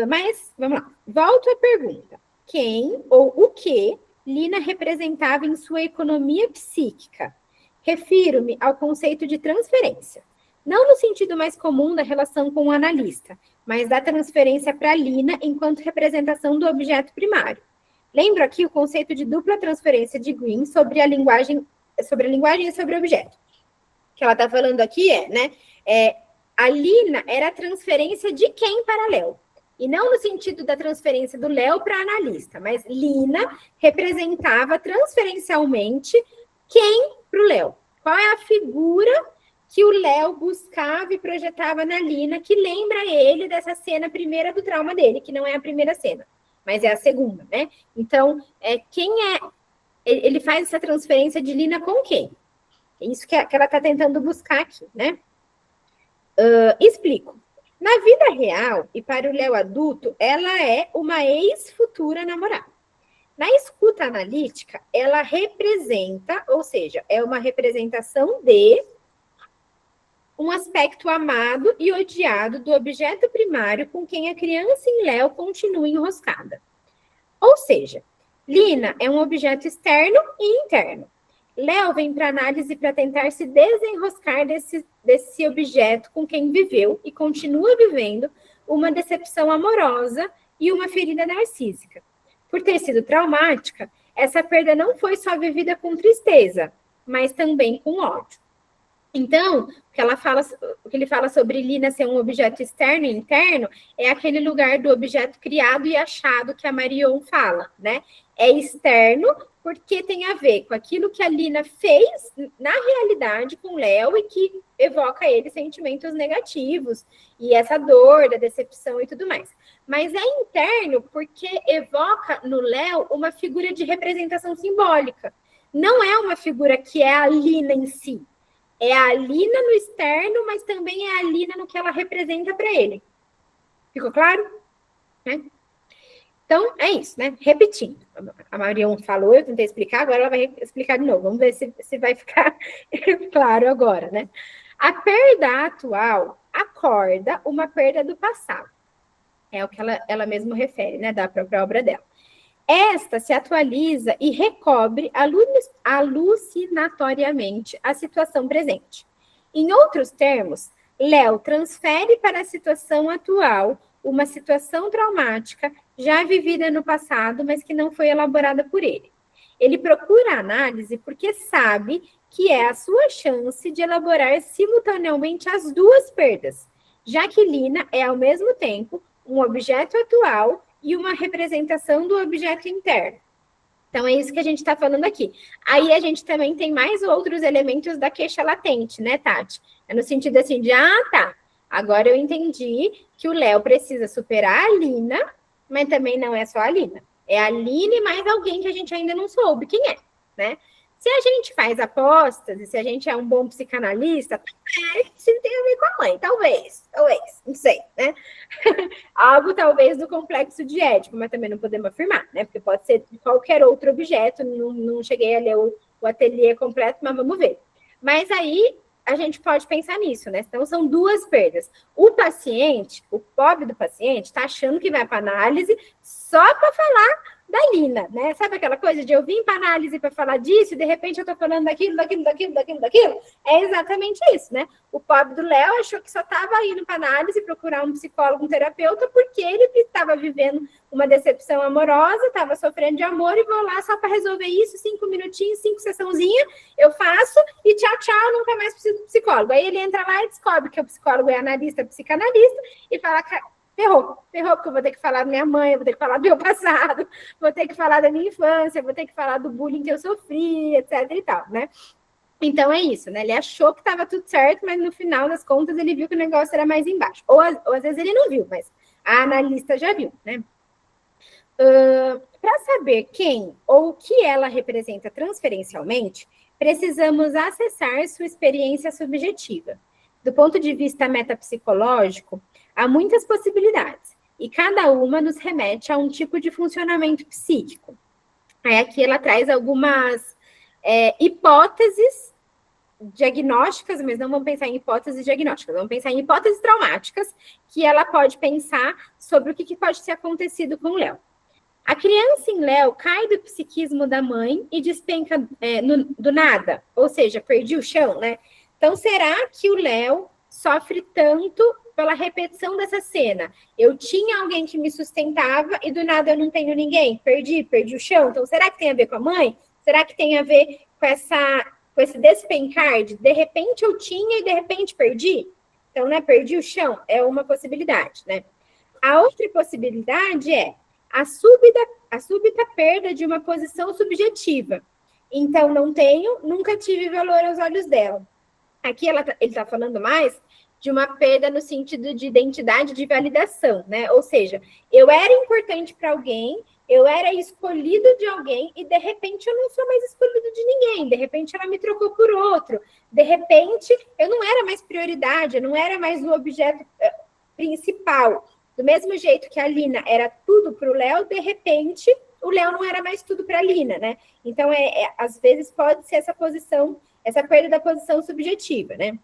Mas, vamos lá. Volto à pergunta. Quem ou o que Lina representava em sua economia psíquica? Refiro-me ao conceito de transferência. Não no sentido mais comum da relação com o analista, mas da transferência para Lina enquanto representação do objeto primário. Lembro aqui o conceito de dupla transferência de Green sobre a linguagem e sobre o objeto. O que ela está falando aqui a Lina era a transferência de quem para Léo? E não no sentido da transferência do Léo para analista, mas Lina representava transferencialmente quem para o Léo? Qual é a figura que o Léo buscava e projetava na Lina, que lembra ele dessa cena primeira do trauma dele, que não é a primeira cena, mas é a segunda, né? Então, ele faz essa transferência de Lina com quem? É isso que ela está tentando buscar aqui, né? Explico. Na vida real, e para o Léo adulto, ela é uma ex-futura namorada. Na escuta analítica, ela representa, ou seja, é uma representação de um aspecto amado e odiado do objeto primário com quem a criança em Léo continua enroscada. Ou seja, Lina é um objeto externo e interno. Léo vem para análise para tentar se desenroscar desse objeto com quem viveu e continua vivendo uma decepção amorosa e uma ferida narcísica. Por ter sido traumática, essa perda não foi só vivida com tristeza, mas também com ódio. Então, o que ele fala sobre Lina ser um objeto externo e interno é aquele lugar do objeto criado e achado que a Marion fala, né? É externo porque tem a ver com aquilo que a Lina fez na realidade com o Léo e que evoca ele sentimentos negativos e essa dor da decepção e tudo mais. Mas é interno porque evoca no Léo uma figura de representação simbólica. Não é uma figura que é a Lina em si. É a Lina no externo, mas também é a Lina no que ela representa para ele. Ficou claro? Né? Então, é isso, né? Repetindo. A Marion falou, eu tentei explicar, agora ela vai explicar de novo. Vamos ver se vai ficar claro agora, né? A perda atual acorda uma perda do passado. É o que ela mesma refere, né? Da própria obra dela. Esta se atualiza e recobre alucinatoriamente a situação presente. Em outros termos, Léo transfere para a situação atual uma situação traumática já vivida no passado, mas que não foi elaborada por ele. Ele procura a análise porque sabe que é a sua chance de elaborar simultaneamente as duas perdas, já que Lina é, ao mesmo tempo, um objeto atual e uma representação do objeto interno. Então, é isso que a gente está falando aqui. Aí, a gente também tem mais outros elementos da queixa latente, né, Tati? É no sentido assim de, tá, agora eu entendi que o Léo precisa superar a Lina, mas também não é só a Lina. É a Lina e mais alguém que a gente ainda não soube quem é, né? Se a gente faz apostas, e se a gente é um bom psicanalista, isso tem a ver com a mãe, talvez, não sei, né? Algo talvez do complexo de Édipo, mas também não podemos afirmar, né? Porque pode ser de qualquer outro objeto, não cheguei a ler o ateliê completo, mas vamos ver. Mas aí, a gente pode pensar nisso, né? Então, são duas perdas. O paciente, o pobre do paciente, está achando que vai para análise só para falar da Lina, né? Sabe aquela coisa de eu vim para análise para falar disso e de repente eu estou falando daquilo. É exatamente isso, né? O pobre do Léo achou que só estava indo para análise procurar um psicólogo, um terapeuta, porque ele estava vivendo uma decepção amorosa, estava sofrendo de amor e vou lá só para resolver isso, 5 minutinhos, 5 sessãozinhas, eu faço e tchau, tchau, nunca mais preciso do psicólogo. Aí ele entra lá e descobre que o psicólogo é analista, psicanalista e fala, ferrou, porque eu vou ter que falar da minha mãe, eu vou ter que falar do meu passado, vou ter que falar da minha infância, vou ter que falar do bullying que eu sofri, etc e tal, né? Então é isso, né? Ele achou que estava tudo certo, mas no final das contas ele viu que o negócio era mais embaixo. Ou às vezes ele não viu, mas a analista já viu, né? Para saber quem ou o que ela representa transferencialmente, precisamos acessar sua experiência subjetiva. Do ponto de vista metapsicológico, há muitas possibilidades, e cada uma nos remete a um tipo de funcionamento psíquico. Aqui ela traz algumas hipóteses diagnósticas, mas não vamos pensar em hipóteses diagnósticas, vamos pensar em hipóteses traumáticas que ela pode pensar sobre o que pode ter acontecido com o Léo. A criança em Léo cai do psiquismo da mãe e despenca do nada, ou seja, perdi o chão, né? Então, será que o Léo sofre tanto pela repetição dessa cena? Eu tinha alguém que me sustentava e do nada eu não tenho ninguém, perdi o chão. Então, será que tem a ver com a mãe? Será que tem a ver com esse despencar de repente eu tinha e de repente perdi? Então, né, perdi o chão é uma possibilidade, né? A outra possibilidade é a súbita perda de uma posição subjetiva. Então, não tenho, nunca tive valor aos olhos dela. Aqui ele está falando mais de uma perda no sentido de identidade, de validação, né? Ou seja, eu era importante para alguém, eu era escolhido de alguém e, de repente, eu não sou mais escolhido de ninguém. De repente, ela me trocou por outro. De repente, eu não era mais prioridade, eu não era mais o objeto principal. Do mesmo jeito que a Lina era tudo para o Léo, de repente, o Léo não era mais tudo para a Lina, né? Então, às vezes, pode ser essa perda da posição subjetiva, né?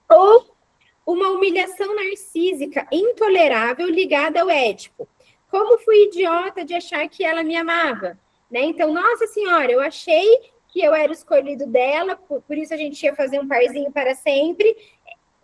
Ou uma humilhação narcísica intolerável ligada ao Édipo. Como fui idiota de achar que ela me amava, né? Então, nossa senhora, eu achei que eu era o escolhido dela, por isso a gente ia fazer um parzinho para sempre,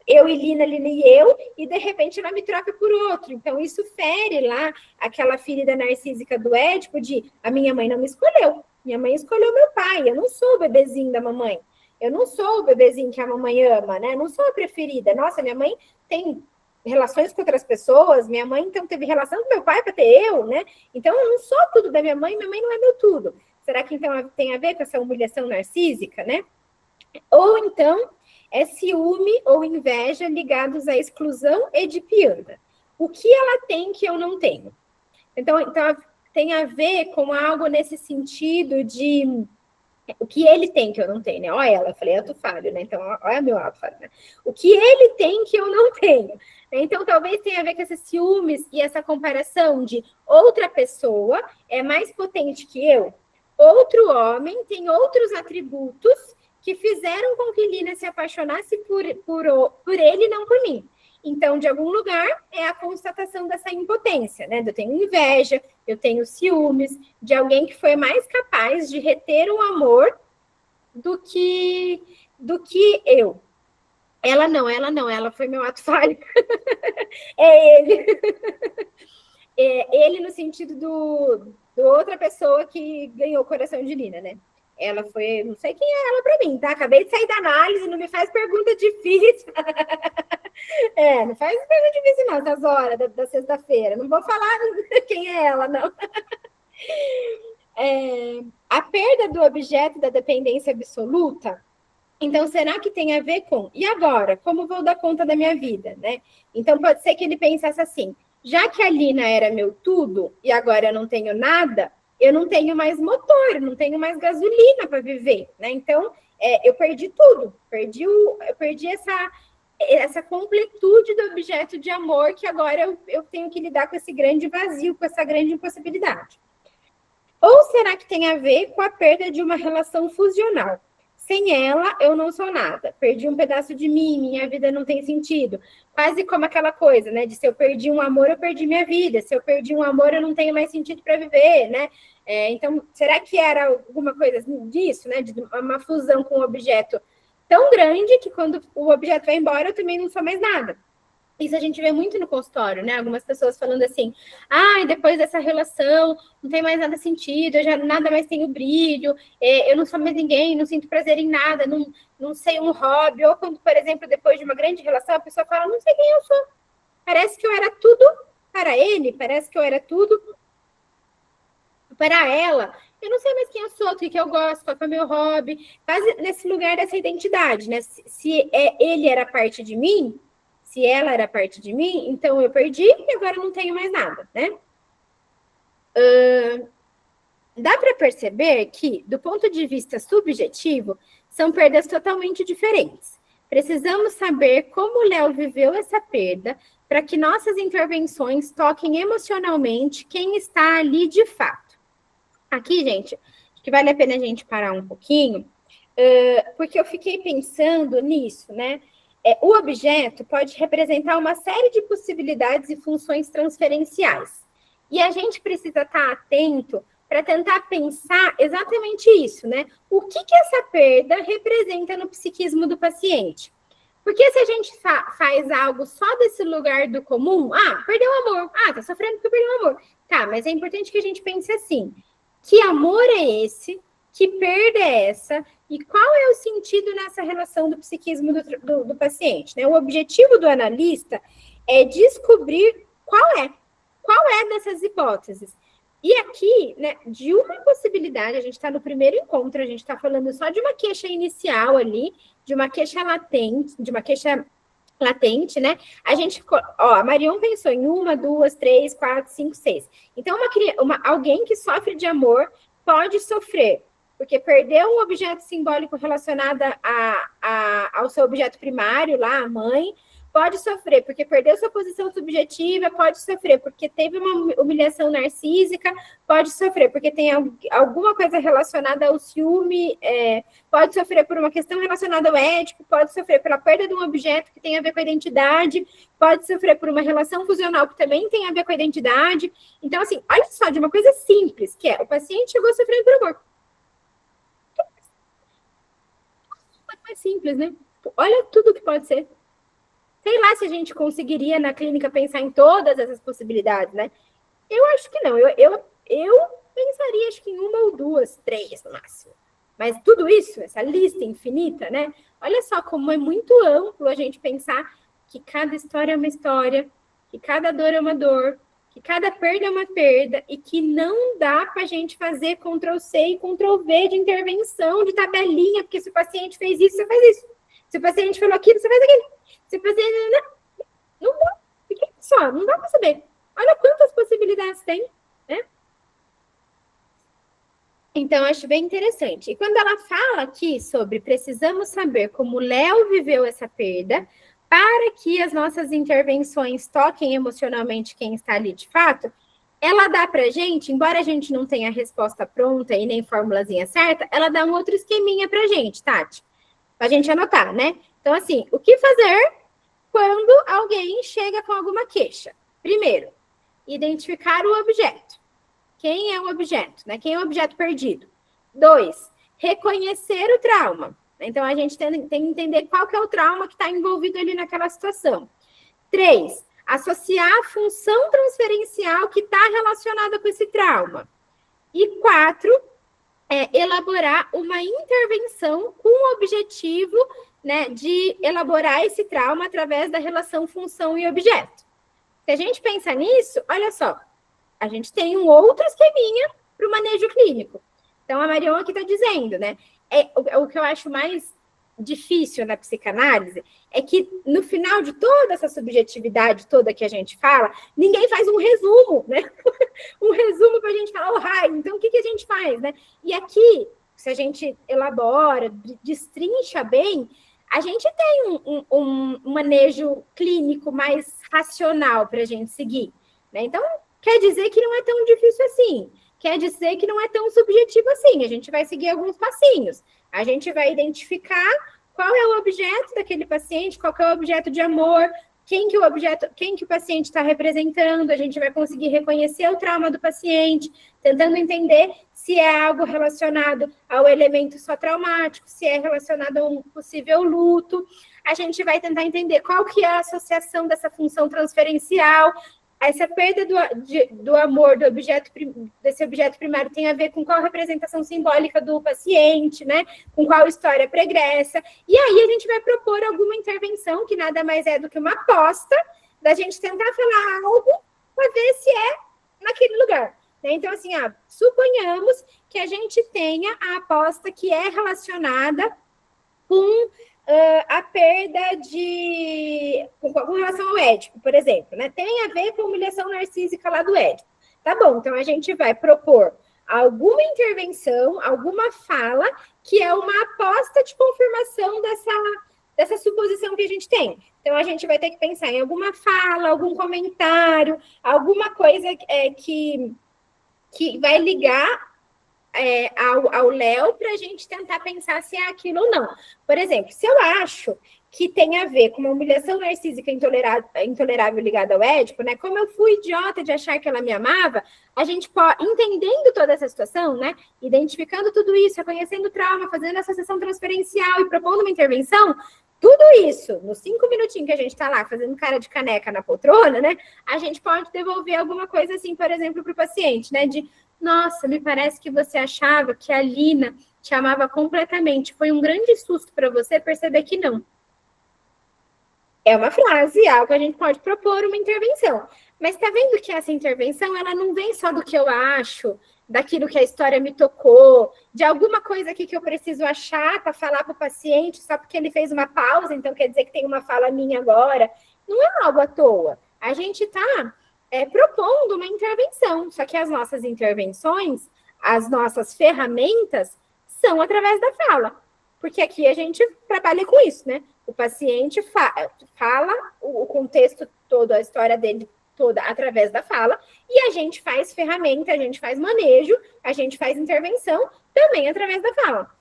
eu e Lina e eu, e de repente ela me troca por outro. Então, isso fere lá aquela ferida narcísica do Édipo de a minha mãe não me escolheu, minha mãe escolheu meu pai, eu não sou o bebezinho da mamãe. Eu não sou o bebezinho que a mamãe ama, né? Eu não sou a preferida. Nossa, minha mãe tem relações com outras pessoas, minha mãe, então, teve relação com meu pai para ter eu, né? Então, eu não sou tudo da minha mãe não é meu tudo. Será que, então, tem a ver com essa humilhação narcísica, né? Ou, então, é ciúme ou inveja ligados à exclusão edipiana. O que ela tem que eu não tenho? Então tem a ver com algo nesse sentido de o que ele tem que eu não tenho, né? Olha ela, eu falei autofábio, né? Então, olha meu autofábio, né? O que ele tem que eu não tenho. Então, talvez tenha a ver com esses ciúmes e essa comparação de outra pessoa é mais potente que eu. Outro homem tem outros atributos que fizeram com que Lina se apaixonasse por ele e não por mim. Então, de algum lugar, é a constatação dessa impotência, né? Eu tenho inveja, eu tenho ciúmes de alguém que foi mais capaz de reter um amor do que eu. Ela foi meu ato falho. É ele. É ele no sentido do outra pessoa que ganhou o coração de Lina, né? Ela foi, não sei quem é ela para mim, tá? Acabei de sair da análise, não me faz pergunta difícil. Não faz pergunta difícil não, essas horas da sexta-feira. Não vou falar quem é ela, não. A perda do objeto da dependência absoluta, então, será que tem a ver com, e agora? Como vou dar conta da minha vida, né? Então, pode ser que ele pensasse assim, já que a Lina era meu tudo, e agora eu não tenho nada, eu não tenho mais motor, eu não tenho mais gasolina para viver, né? Então, eu perdi tudo, eu perdi essa completude do objeto de amor que agora eu tenho que lidar com esse grande vazio, com essa grande impossibilidade. Ou será que tem a ver com a perda de uma relação fusional? sem ela eu não sou nada. Perdi um pedaço de mim, minha vida não tem sentido. Quase como aquela coisa, né? De se eu perdi um amor, eu perdi minha vida. Se eu perdi um amor, eu não tenho mais sentido para viver, né? Então, será que era alguma coisa disso, né? De uma fusão com um objeto tão grande que quando o objeto vai embora, eu também não sou mais nada. Isso a gente vê muito no consultório, né? Algumas pessoas falando assim, depois dessa relação, não tem mais nada sentido, eu já nada mais tenho brilho, eu não sou mais ninguém, não sinto prazer em nada, não sei um hobby. Ou quando, por exemplo, depois de uma grande relação, a pessoa fala, não sei quem eu sou. Parece que eu era tudo para ele, parece que eu era tudo para ela. Eu não sei mais quem eu sou, o que eu gosto, qual é o meu hobby. Quase nesse lugar dessa identidade, né? Se ele era parte de mim, se ela era parte de mim, então eu perdi e agora não tenho mais nada, né? Dá para perceber que, do ponto de vista subjetivo, são perdas totalmente diferentes. Precisamos saber como o Léo viveu essa perda para que nossas intervenções toquem emocionalmente quem está ali de fato. Aqui, gente, acho que vale a pena a gente parar um pouquinho, porque eu fiquei pensando nisso, né? O objeto pode representar uma série de possibilidades e funções transferenciais. E a gente precisa estar atento para tentar pensar exatamente isso, né? O que essa perda representa no psiquismo do paciente? Porque se a gente faz algo só desse lugar do comum, perdeu o amor, tá sofrendo porque perdeu o amor. Tá, mas é importante que a gente pense assim, que amor é esse? Que perda é essa? E qual é o sentido nessa relação do psiquismo do paciente? Né? O objetivo do analista é descobrir qual é dessas hipóteses. E aqui, né, de uma possibilidade, a gente está no primeiro encontro, a gente está falando só de uma queixa inicial ali, de uma queixa latente, né? A Marion pensou em 1, 2, 3, 4, 5, 6. Então, alguém que sofre de amor pode sofrer porque perdeu um objeto simbólico relacionado ao seu objeto primário, lá, a mãe, pode sofrer porque perdeu sua posição subjetiva, pode sofrer porque teve uma humilhação narcísica, pode sofrer porque tem alguma coisa relacionada ao ciúme, pode sofrer por uma questão relacionada ao ético, pode sofrer pela perda de um objeto que tem a ver com a identidade, pode sofrer por uma relação fusional que também tem a ver com a identidade. Então, assim, olha só, de uma coisa simples, que é o paciente chegou sofrendo por amor. Mais simples, né? Olha tudo que pode ser. Sei lá se a gente conseguiria na clínica pensar em todas essas possibilidades, né? Eu acho que não. Eu pensaria, acho que em 1 ou 2, 3 no máximo. Mas tudo isso, essa lista infinita, né? Olha só como é muito amplo a gente pensar que cada história é uma história, que cada dor é uma dor, que cada perda é uma perda e que não dá para a gente fazer Ctrl+C e Ctrl+V de intervenção, de tabelinha, porque se o paciente fez isso, você faz isso. Se o paciente falou aquilo, você faz aquilo. Se o paciente... Não dá. Só, não dá para saber. Olha quantas possibilidades tem, né? Então, acho bem interessante. E quando ela fala aqui sobre precisamos saber como o Léo viveu essa perda, para que as nossas intervenções toquem emocionalmente quem está ali de fato, ela dá para a gente, embora a gente não tenha a resposta pronta e nem formulazinha certa, ela dá um outro esqueminha para a gente, Tati, para a gente anotar, né? Então, assim, o que fazer quando alguém chega com alguma queixa? Primeiro, identificar o objeto. Quem é o objeto, né? Quem é o objeto perdido? 2, reconhecer o trauma. Então, a gente tem que entender qual que é o trauma que está envolvido ali naquela situação. 3, associar a função transferencial que está relacionada com esse trauma. E 4, elaborar uma intervenção com o objetivo, né, de elaborar esse trauma através da relação função e objeto. Se a gente pensa nisso, olha só, a gente tem um outro esqueminha para o manejo clínico. Então, a Marion aqui está dizendo, né? O que eu acho mais difícil na psicanálise é que, no final de toda essa subjetividade toda que a gente fala, ninguém faz um resumo, né? Um resumo para a gente falar, então o que a gente faz, né? E aqui, se a gente elabora, destrincha bem, a gente tem um manejo clínico mais racional para a gente seguir, né? Então, quer dizer que não é tão difícil assim. Quer dizer que não é tão subjetivo assim. A gente vai seguir alguns passinhos. A gente vai identificar qual é o objeto daquele paciente, qual é o objeto de amor, quem que o paciente está representando, a gente vai conseguir reconhecer o trauma do paciente, tentando entender se é algo relacionado ao elemento só traumático, se é relacionado a um possível luto. A gente vai tentar entender qual que é a associação dessa função transferencial. Essa perda do amor desse objeto primário tem a ver com qual representação simbólica do paciente, né? Com qual história pregressa. E aí a gente vai propor alguma intervenção, que nada mais é do que uma aposta, da gente tentar falar algo para ver se é naquele lugar. Né? Então, assim, suponhamos que a gente tenha a aposta que é relacionada com a perda com relação ao Édipo, por exemplo, né? Tem a ver com a humilhação narcísica lá do Édipo. Tá bom, então a gente vai propor alguma intervenção, alguma fala, que é uma aposta de confirmação dessa suposição que a gente tem. Então, a gente vai ter que pensar em alguma fala, algum comentário, alguma coisa que vai ligar ao Léo para a gente tentar pensar se é aquilo ou não. Por exemplo, se eu acho que tem a ver com uma humilhação narcísica intolerável ligada ao Édipo, né? Como eu fui idiota de achar que ela me amava, a gente pode, entendendo toda essa situação, né? Identificando tudo isso, reconhecendo o trauma, fazendo a associação transferencial e propondo uma intervenção, tudo isso, nos 5 minutinhos que a gente está lá fazendo cara de caneca na poltrona, né? A gente pode devolver alguma coisa assim, por exemplo, para o paciente, né? Nossa, me parece que você achava que a Lina te amava completamente. Foi um grande susto para você perceber que não. É uma frase, algo que a gente pode propor uma intervenção. Mas tá vendo que essa intervenção, ela não vem só do que eu acho, daquilo que a história me tocou, de alguma coisa aqui que eu preciso achar para falar para o paciente, só porque ele fez uma pausa, então quer dizer que tem uma fala minha agora. Não é algo à toa. A gente está propondo uma intervenção, só que as nossas intervenções, as nossas ferramentas, são através da fala. Porque aqui a gente trabalha com isso, né? O paciente fala o contexto todo, a história dele toda através da fala, e a gente faz ferramenta, a gente faz manejo, a gente faz intervenção também através da fala.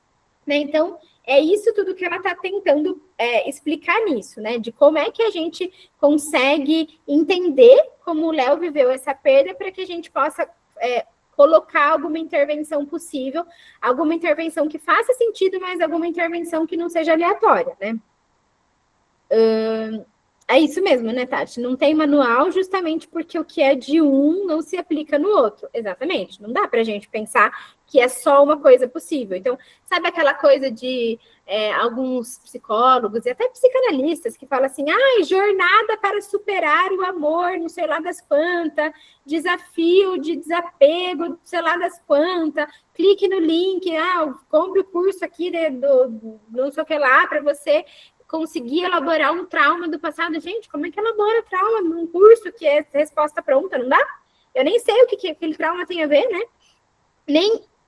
Né? Então, é isso tudo que ela está tentando explicar nisso, né? De como é que a gente consegue entender como o Léo viveu essa perda para que a gente possa colocar alguma intervenção possível, alguma intervenção que faça sentido, mas alguma intervenção que não seja aleatória, né? É isso mesmo, né, Tati? Não tem manual justamente porque o que é de um não se aplica no outro. Exatamente. Não dá para a gente pensar que é só uma coisa possível. Então, sabe aquela coisa de alguns psicólogos e até psicanalistas que falam assim, jornada para superar o amor, não sei lá das quantas, desafio de desapego, não sei lá das quantas, clique no link, compre o curso aqui do não sei o que lá para você conseguir elaborar um trauma do passado. Gente, como é que elabora trauma num curso que é resposta pronta? Não dá? Eu nem sei o que aquele trauma tem a ver, né?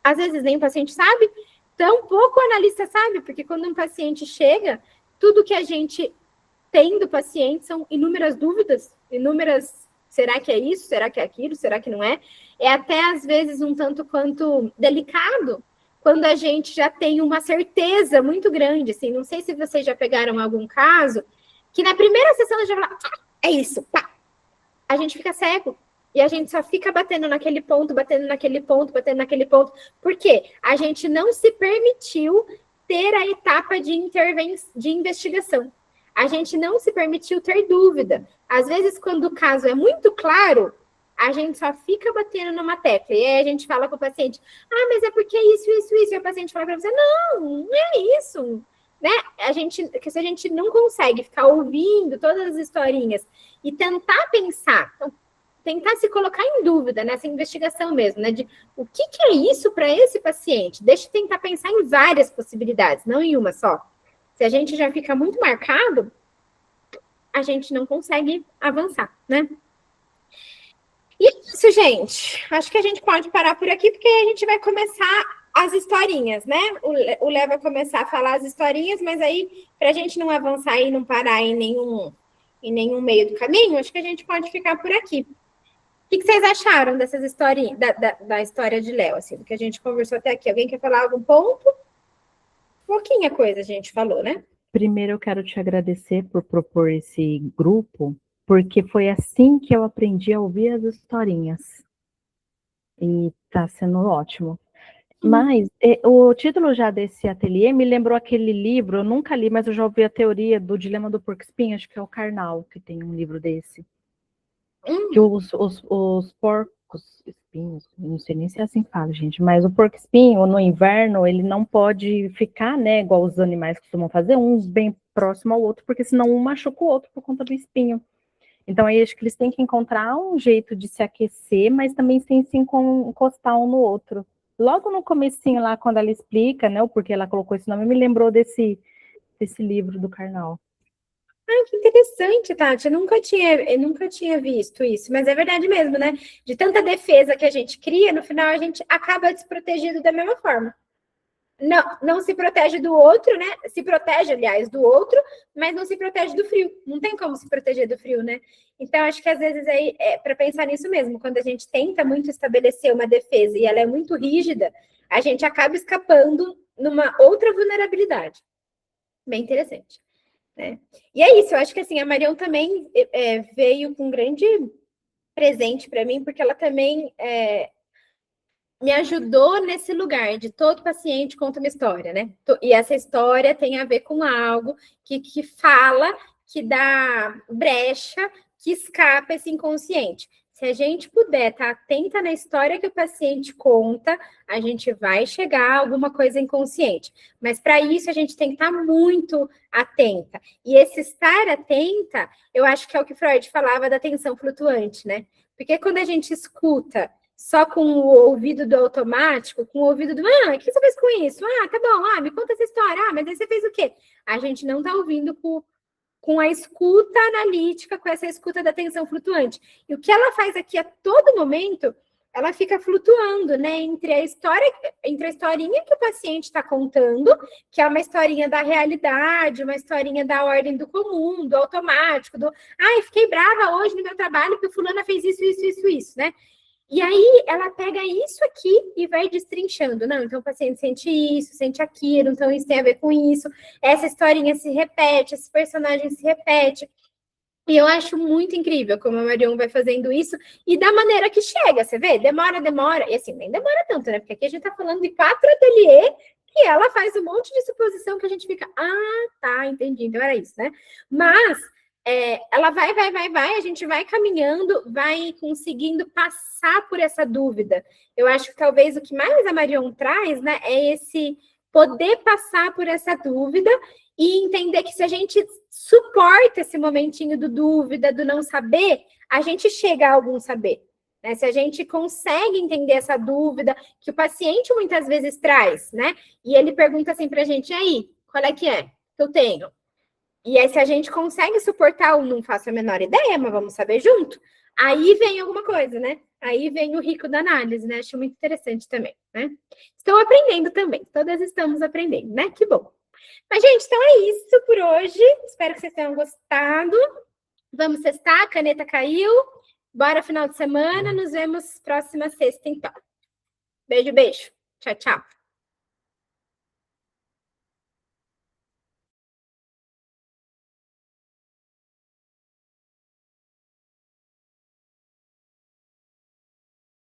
Às vezes nem o paciente sabe, tão pouco o analista sabe, porque quando um paciente chega, tudo que a gente tem do paciente são inúmeras dúvidas, será que é isso? Será que é aquilo? Será que não é? É até, às vezes, um tanto quanto delicado, quando a gente já tem uma certeza muito grande, assim, não sei se vocês já pegaram algum caso, que na primeira sessão a gente já fala, é isso, pá. A gente fica cego, e a gente só fica batendo naquele ponto, por quê? A gente não se permitiu ter a etapa de investigação. A gente não se permitiu ter dúvida. Às vezes, quando o caso é muito claro, a gente só fica batendo numa tecla. E aí a gente fala para o paciente, mas é porque isso. E o paciente fala para você, não é isso. Né? Se a gente não consegue ficar ouvindo todas as historinhas e tentar pensar, tentar se colocar em dúvida nessa investigação mesmo, né? De o que é isso para esse paciente? Deixa eu tentar pensar em várias possibilidades, não em uma só. Se a gente já fica muito marcado, a gente não consegue avançar, né? E é isso, gente. Acho que a gente pode parar por aqui, porque a gente vai começar as historinhas, né? O Léo vai começar a falar as historinhas, mas aí, para a gente não avançar e não parar em nenhum meio do caminho, acho que a gente pode ficar por aqui. O que vocês acharam dessas historinhas, da história de Léo, assim, do que a gente conversou até aqui? Alguém quer falar algum ponto? pouquinha coisa a gente falou, né? Primeiro eu quero te agradecer por propor esse grupo, porque foi assim que eu aprendi a ouvir as historinhas. E tá sendo ótimo. Mas o título já desse ateliê me lembrou aquele livro, eu nunca li, mas eu já ouvi a teoria do Dilema do Porco-Espinho, acho que é o Karnal, que tem um livro desse. Que os porcos espinhos, não sei nem se é assim que fala, gente, mas o porco-espinho, no inverno, ele não pode ficar, né, igual os animais costumam fazer, uns bem próximo ao outro, porque senão um machuca o outro por conta do espinho. Então, aí acho que eles têm que encontrar um jeito de se aquecer, mas também sem se encostar um no outro. Logo no comecinho lá, quando ela explica, né, o porquê ela colocou esse nome, me lembrou desse livro do Karnal. Ai, que interessante, Tati. Eu nunca tinha visto isso, mas é verdade mesmo, né? De tanta defesa que a gente cria, no final a gente acaba desprotegido da mesma forma. Não se protege do outro, né? Se protege, aliás, do outro, mas não se protege do frio. Não tem como se proteger do frio, né? Então, acho que às vezes é para pensar nisso mesmo. Quando a gente tenta muito estabelecer uma defesa e ela é muito rígida, a gente acaba escapando numa outra vulnerabilidade. Bem interessante, né? E é isso, eu acho que assim, a Marion também veio com um grande presente para mim, porque ela também me ajudou nesse lugar de todo paciente conta uma história, né? E essa história tem a ver com algo que fala, que dá brecha, que escapa esse inconsciente. Se a gente puder estar atenta na história que o paciente conta, a gente vai chegar a alguma coisa inconsciente. Mas para isso a gente tem que estar muito atenta. E esse estar atenta, eu acho que é o que Freud falava da atenção flutuante, né? Porque quando a gente escuta só com o ouvido do automático, com o ouvido do, o que você fez com isso? Tá bom, me conta essa história. Mas aí você fez o quê? A gente não está ouvindo com a escuta analítica, com essa escuta da atenção flutuante. E o que ela faz aqui a todo momento, ela fica flutuando, né, entre a historinha que o paciente está contando, que é uma historinha da realidade, uma historinha da ordem do comum, do automático, fiquei brava hoje no meu trabalho porque fulana fez isso, né? E aí, ela pega isso aqui e vai destrinchando. Não, então o paciente sente isso, sente aquilo, então isso tem a ver com isso. Essa historinha se repete, esse personagem se repete. E eu acho muito incrível como a Marion vai fazendo isso e da maneira que chega, você vê? Demora. E assim, nem demora tanto, né? Porque aqui a gente tá falando de 4 ateliês que ela faz um monte de suposição que a gente fica, tá, entendi, então era isso, né? Mas ela vai, a gente vai caminhando, vai conseguindo passar por essa dúvida. Eu acho que talvez o que mais a Marion traz, né, é esse poder passar por essa dúvida e entender que se a gente suporta esse momentinho do dúvida, do não saber, a gente chega a algum saber. Né? Se a gente consegue entender essa dúvida que o paciente muitas vezes traz, né? E ele pergunta assim pra gente, e aí, qual é que eu tenho? E aí, se a gente consegue suportar ou não faço a menor ideia, mas vamos saber junto, aí vem alguma coisa, né? Aí vem o rico da análise, né? Acho muito interessante também, né? Estou aprendendo também, todas estamos aprendendo, né? Que bom. Mas, gente, então é isso por hoje. Espero que vocês tenham gostado. Vamos sextar, a caneta caiu. Bora final de semana, nos vemos próxima sexta, então. Beijo. Tchau, tchau.